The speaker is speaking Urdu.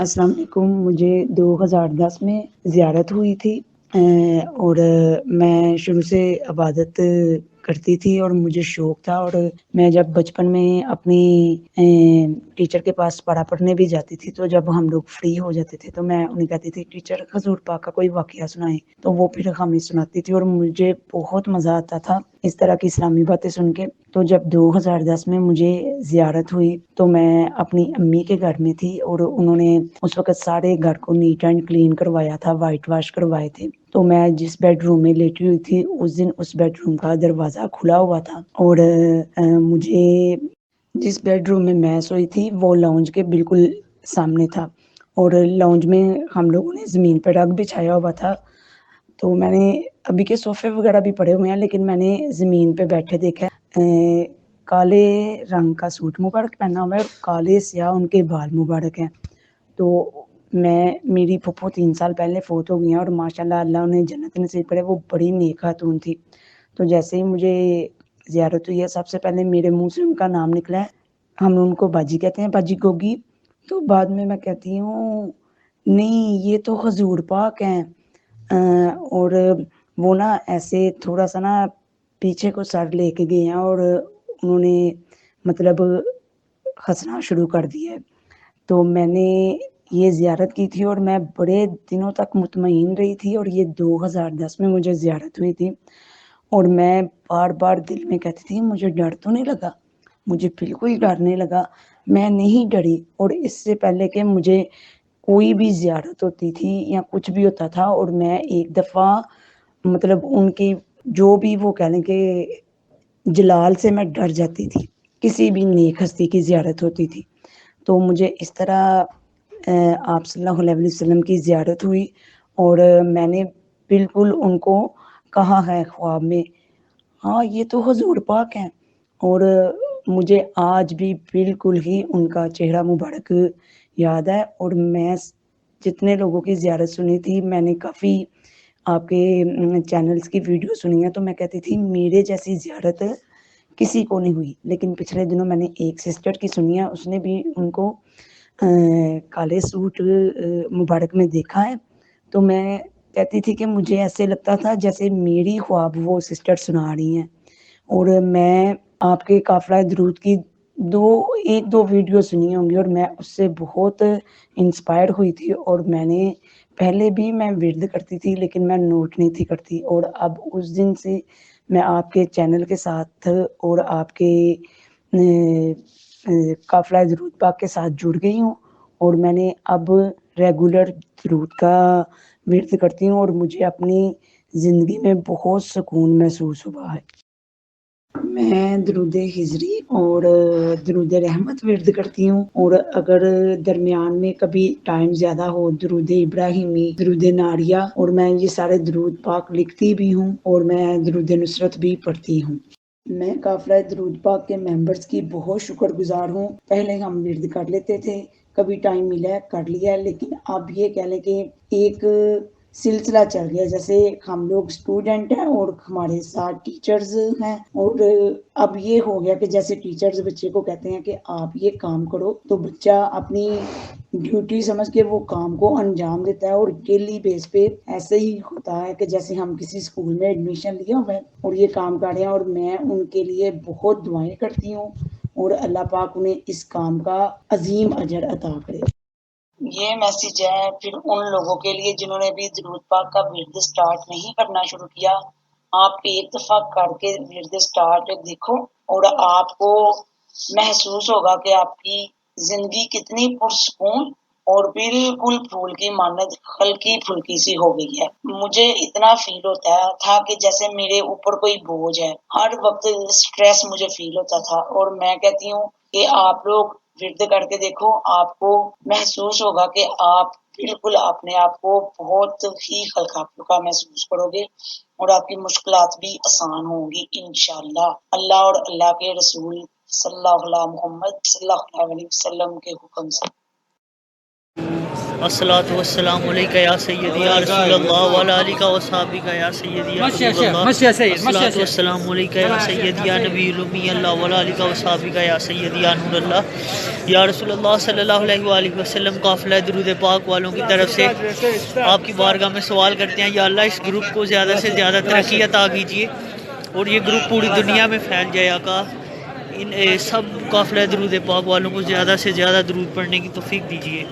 السلام علیکم. مجھے 2010 میں زیارت ہوئی تھی اور میں شروع سے عبادت کرتی تھی اور مجھے شوق تھا. اور میں جب بچپن میں اپنی ٹیچر کے پاس پڑھنے بھی جاتی تھی تو جب ہم لوگ فری ہو جاتے تھے تو میں انہیں کہتی تھی ٹیچر حضور پاک کا کوئی واقعہ سنائیں, تو وہ پھر ہمیں سناتی تھی اور مجھے بہت مزہ آتا تھا اس طرح کی اسلامی باتیں سن کے. تو جب 2010 میں مجھے زیارت ہوئی تو میں اپنی امی کے گھر میں تھی اور انہوں نے اس وقت سارے گھر کو نیٹ اینڈ کلین کروایا تھا, وائٹ واش کروائے تھے. تو میں جس بیڈ روم میں لیٹی ہوئی تھی اس دن اس بیڈ روم کا دروازہ کھلا ہوا تھا اور مجھے جس بیڈ روم میں سوئی تھی وہ لاؤنج کے بالکل سامنے تھا اور لاؤنج میں ہم لوگوں نے زمین پر رگ بچھایا ہوا تھا. تو میں نے ابھی کے صوفے وغیرہ بھی پڑے ہوئے ہیں لیکن میں نے زمین پہ بیٹھے دیکھا کالے رنگ کا سوٹ مبارک پہنا ہوا ہے, کالے سیاہ ان کے بال مبارک ہیں. تو میری پھپھو 3 سال پہلے فوت ہو گئی ہیں اور ماشاء اللہ اللہ انہیں جنت نصیب کرے, وہ بڑی نیک خاتون تھی. تو جیسے ہی مجھے زیارت ہوئی ہے سب سے پہلے میرے منہ سے ان کا نام نکلا ہے. ہم ان کو باجی کہتے ہیں, باجی گوگی. تو بعد میں کہتی ہوں نہیں یہ تو حضور پاک ہیں. اور وہ نا ایسے تھوڑا سا نا پیچھے کو سر لے کے گئے ہیں اور انہوں نے مطلب ہنسنا شروع کر دیا ہے. تو میں نے یہ زیارت کی تھی اور میں بڑے دنوں تک مطمئن رہی تھی اور یہ 2010 میں مجھے زیارت ہوئی تھی. اور میں بار بار دل میں کہتی تھی مجھے ڈر تو نہیں لگا, مجھے بالکل ڈر نہیں لگا, میں نہیں ڈری. اور اس سے پہلے کہ مجھے کوئی بھی زیارت ہوتی تھی یا کچھ بھی ہوتا تھا اور میں ایک دفعہ مطلب ان کی جو بھی وہ کہہ لیں کہ جلال سے میں ڈر جاتی تھی. کسی بھی نیک ہستی کی زیارت ہوتی تھی تو مجھے اس طرح آپ صلی اللہ علیہ وسلم کی زیارت ہوئی اور میں نے بالکل ان کو کہا ہے خواب میں, ہاں یہ تو حضور پاک ہیں. اور مجھے آج بھی بالکل ہی ان کا چہرہ مبارک یاد ہے. اور میں جتنے لوگوں کی زیارت سنی تھی, میں نے کافی آپ کے چینلز کی ویڈیو سنی ہے, تو میں کہتی تھی میرے جیسی زیارت کسی کو نہیں ہوئی. لیکن پچھلے دنوں میں نے ایک سسٹر کی سنی ہے, اس نے بھی ان کو کالے سوٹ مبارک میں دیکھا ہے. تو میں کہتی تھی کہ مجھے ایسے لگتا تھا جیسے میری خواب وہ سسٹر سنا رہی ہیں. اور میں آپ کے قافلہ درود کی ایک دو ویڈیو سنی ہوں گی اور میں اس سے بہت انسپائر ہوئی تھی. اور میں نے پہلے بھی میں ورد کرتی تھی لیکن میں نوٹ نہیں تھی کرتی, اور اب اس دن سے میں آپ کے چینل کے ساتھ اور آپ کے قافلہ درود پاک کے ساتھ جڑ گئی ہوں. اور میں نے اب ریگولر درود کا ورد کرتی ہوں اور مجھے اپنی زندگی میں بہت سکون محسوس ہوا ہے. میں درود ہجری اور درود رحمت ورد کرتی ہوں, اور اگر درمیان میں کبھی ٹائم زیادہ ہو درود ابراہیمی, درود ناریہ, اور میں یہ سارے درود پاک لکھتی بھی ہوں اور میں درود نصرت بھی پڑھتی ہوں. میں قافلہ درود پاک کے ممبرز کی بہت شکر گزار ہوں. پہلے ہم ورد کر لیتے تھے, کبھی ٹائم ملا کر لیا, لیکن اب یہ کہہ لیں کہ ایک سلسلہ چل گیا. جیسے ہم لوگ اسٹوڈنٹ ہیں اور ہمارے ساتھ ٹیچرز ہیں, اور اب یہ ہو گیا کہ جیسے ٹیچرز بچے کو کہتے ہیں کہ آپ یہ کام کرو تو بچہ اپنی ڈیوٹی سمجھ کے وہ کام کو انجام دیتا ہے. اور ڈیلی بیس پہ ایسے ہی ہوتا ہے کہ جیسے ہم کسی اسکول میں ایڈمیشن لیا ہوا ہے اور یہ کام کر رہے ہیں, اور میں ان کے لیے بہت دعائیں کرتی ہوں اور اللہ پاک انہیں اس کام کا عظیم اجر عطا کرے. یہ میسج ہے پھر ان لوگوں کے لیے جنہوں نے بھی درود پاک کا ورد سٹارٹ نہیں کرنا شروع کیا. آپ ایک دفعہ کر کے ورد سٹارٹ دیکھو اور آپ کو محسوس ہوگا کہ آپ کی زندگی کتنی پرسکون اور بالکل پھول کی مانند ہلکی پھلکی سی ہو گئی ہے. مجھے اتنا فیل ہوتا تھا کہ جیسے میرے اوپر کوئی بوجھ ہے, ہر وقت سٹریس مجھے فیل ہوتا تھا. اور میں کہتی ہوں کہ آپ لوگ ورد کر کے دیکھو, آپ کو محسوس ہوگا کہ آپ بالکل اپنے آپ کو بہت ہی ہلکا پھلکا محسوس کرو گے اور آپ کی مشکلات بھی آسان ہوں گی انشاءاللہ. اللہ اور اللہ کے رسول صلی اللہ علیہ محمد صلی اللہ علیہ وسلم کے حکم سے. الصلاۃ والسلام علیک یا سیدی یا رسول اللہ وعلی آلک و صحابک یا سیدی یا حبیب اللہ. الصلاۃ والسلام علیک یا سیدی یا نبی الامی اللہ وعلی آلک و صحابک یا سیدی یا نور اللہ یا رسول اللہ صلی اللہ علیہ وآلہ وسلم. قافلہ درود پاک والوں کی طرف سے آپ کی بارگاہ میں سوال کرتے ہیں یا اللہ اس گروپ کو زیادہ سے زیادہ ترقی عطا کیجیے اور یہ گروپ پوری دنیا میں پھیل جائے. آقا ان سب قافلہ درود پاک والوں کو زیادہ سے زیادہ درود پڑھنے کی توفیق دیجیے.